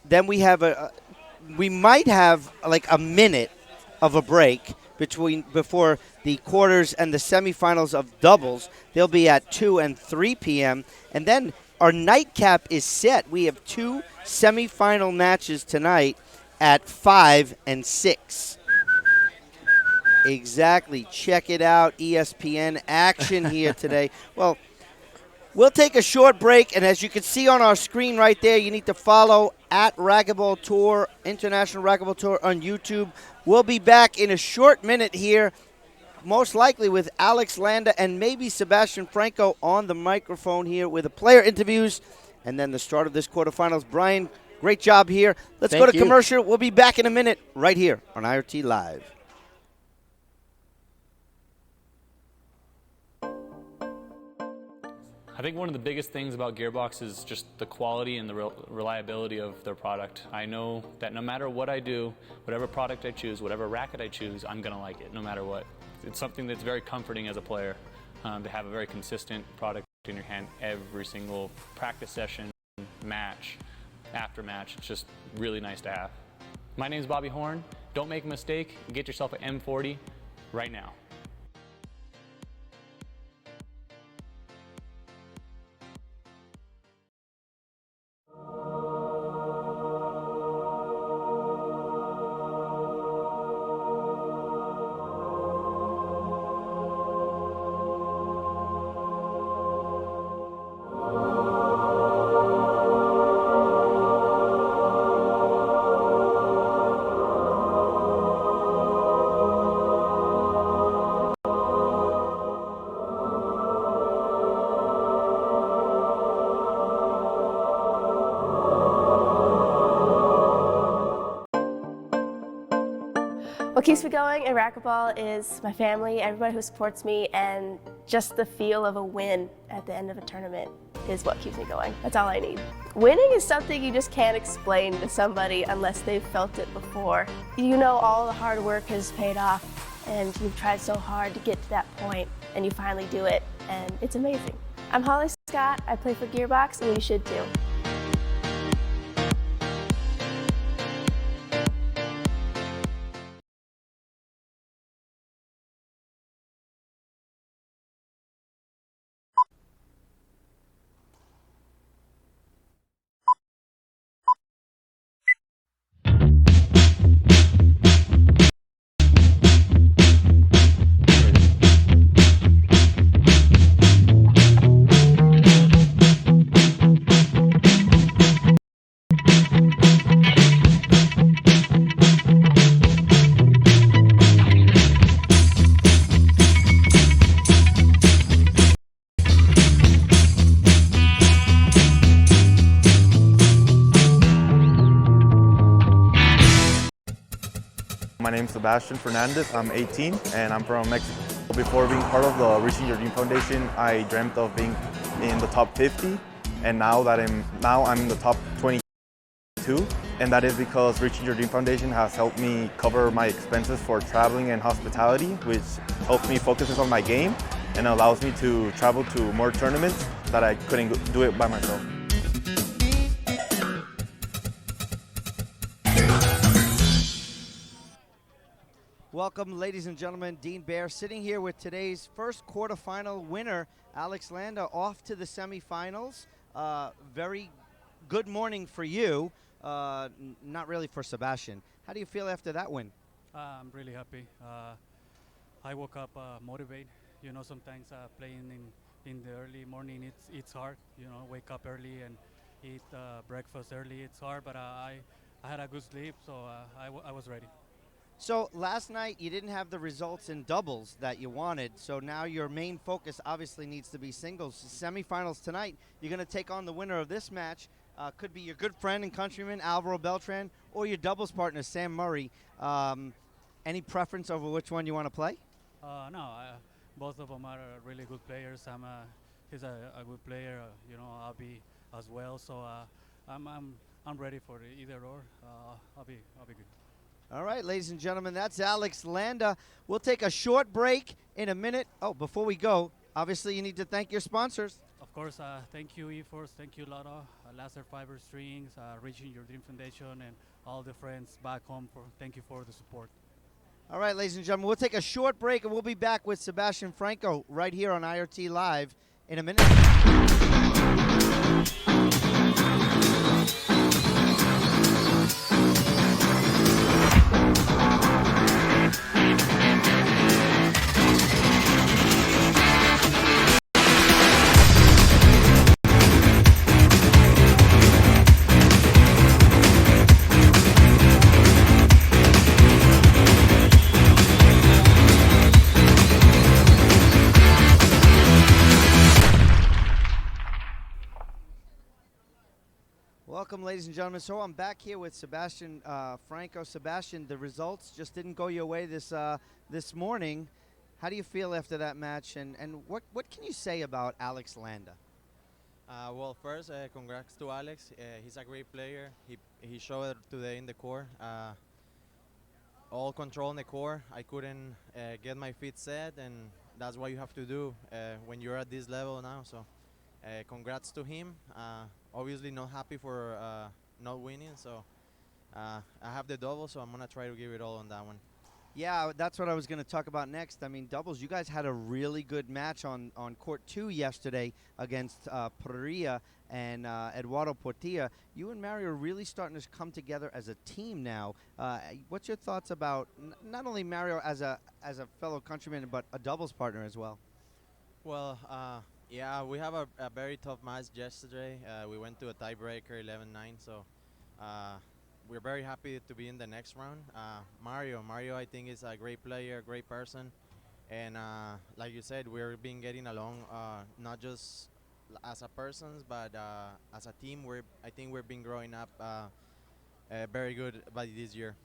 Then we have we might have like a minute of a break before the quarters and the semifinals of doubles. They'll be at 2 and 3 p.m. And then our nightcap is set. We have 2 semifinal matches tonight at 5 and 6. Exactly. Check it out. ESPN action here today. Well, we'll take a short break, and as you can see on our screen right there, you need to follow at Racquetball Tour, International Racquetball Tour on YouTube. We'll be back in a short minute here, most likely with Alex Landa and maybe Sebastian Franco on the microphone here with the player interviews and then the start of this quarterfinals. Brian, great job here. Let's go to commercial. We'll be back in a minute right here on IRT Live. I think one of the biggest things about Gearbox is just the quality and the reliability of their product. I know that no matter what I do, whatever product I choose, whatever racket I choose, I'm going to like it no matter what. It's something that's very comforting as a player to have a very consistent product in your hand every single practice session, match, after match. It's just really nice to have. My name's Bobby Horn. Don't make a mistake. Get yourself an M40 right now. What keeps me going in racquetball is my family, everybody who supports me, and just the feel of a win at the end of a tournament is what keeps me going. That's all I need. Winning is something you just can't explain to somebody unless they've felt it before. You know all the hard work has paid off, and you've tried so hard to get to that point, and you finally do it, and it's amazing. I'm Holly Scott, I play for Gearbox, and you should too. My name is Sebastian Fernandez. I'm 18 and I'm from Mexico. Before being part of the Reaching Your Dream Foundation, I dreamt of being in the top 50, and now I'm in the top 22, and that is because Reaching Your Dream Foundation has helped me cover my expenses for traveling and hospitality, which helps me focus on my game and allows me to travel to more tournaments that I couldn't do it by myself. Welcome, ladies and gentlemen. Dean Baer sitting here with today's first quarterfinal winner, Alex Landa, off to the semifinals. Very good morning for you, not really for Sebastian. How do you feel after that win? I'm really happy. I woke up motivated. You know, sometimes playing in the early morning, it's hard. You know, wake up early and eat breakfast early. It's hard, but I had a good sleep, so I was ready. So last night you didn't have the results in doubles that you wanted, so now your main focus obviously needs to be singles. Semifinals tonight, you're going to take on the winner of this match. Could be your good friend and countryman, Alvaro Beltran, or your doubles partner, Sam Murray. Any preference over which one you want to play? No, both of them are really good players. He's a good player. You know, I'll be as well. So I'm ready for either or. I'll be good. All right, ladies and gentlemen, that's Alex Landa. We'll take a short break in a minute. Oh, before we go, obviously you need to thank your sponsors. Of course, thank you, eForce. Thank you, Landa, Laser Fiber Strings, Reaching Your Dream Foundation, and all the friends back home. Thank you for the support. All right, ladies and gentlemen, we'll take a short break, and we'll be back with Sebastian Franco right here on IRT Live in a minute. Welcome, ladies and gentlemen. So I'm back here with Sebastian Franco. Sebastian, the results just didn't go your way this morning. How do you feel after that match, and what can you say about Alex Landa? Well, first, congrats to Alex. He's a great player. He showed it today in the court. All control in the court. I couldn't get my feet set, and that's what you have to do when you're at this level now. So congrats to him. Obviously not happy for not winning, so I have the double, so I'm going to try to give it all on that one. Yeah, that's what I was going to talk about next. I mean, doubles, you guys had a really good match on court 2 yesterday against Perea and Eduardo Portilla. You and Mario are really starting to come together as a team now. What's your thoughts about not only Mario as a fellow countryman, but a doubles partner as well? Well, yeah, we have a very tough match yesterday. We went to a tiebreaker, 11-9, so we're very happy to be in the next round. Mario, I think, is a great player, great person, and like you said, we've been getting along, not just as a persons, but as a team. I think we've been growing up very good by this year.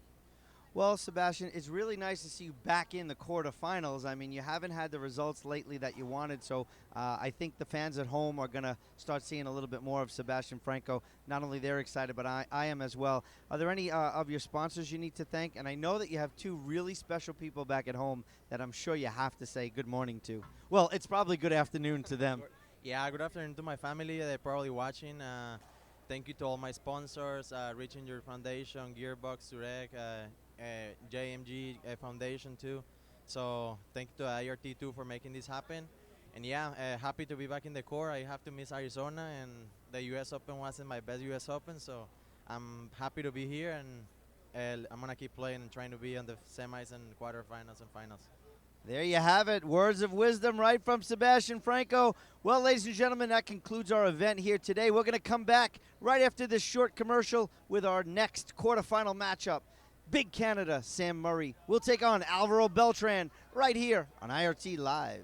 Well, Sebastian, it's really nice to see you back in the quarterfinals. I mean, you haven't had the results lately that you wanted, so I think the fans at home are going to start seeing a little bit more of Sebastian Franco. Not only they're excited, but I am as well. Are there any of your sponsors you need to thank? And I know that you have two really special people back at home that I'm sure you have to say good morning to. Well, it's probably good afternoon to them. Yeah, good afternoon to my family. They're probably watching. Thank you to all my sponsors, Reaching Your Foundation, Gearbox, Zurek, JMG Foundation too. So thank you to IRT too for making this happen. And yeah, happy to be back in the court. I have to miss Arizona, and the U.S. Open wasn't my best U.S. Open, so I'm happy to be here, and I'm gonna keep playing and trying to be on the semis and quarterfinals and finals. There you have it. Words of wisdom right from Sebastian Franco. Well, ladies and gentlemen, that concludes our event here today. We're going to come back right after this short commercial with our next quarterfinal matchup. Big Canada, Sam Murray will take on Alvaro Beltran right here on IRT Live.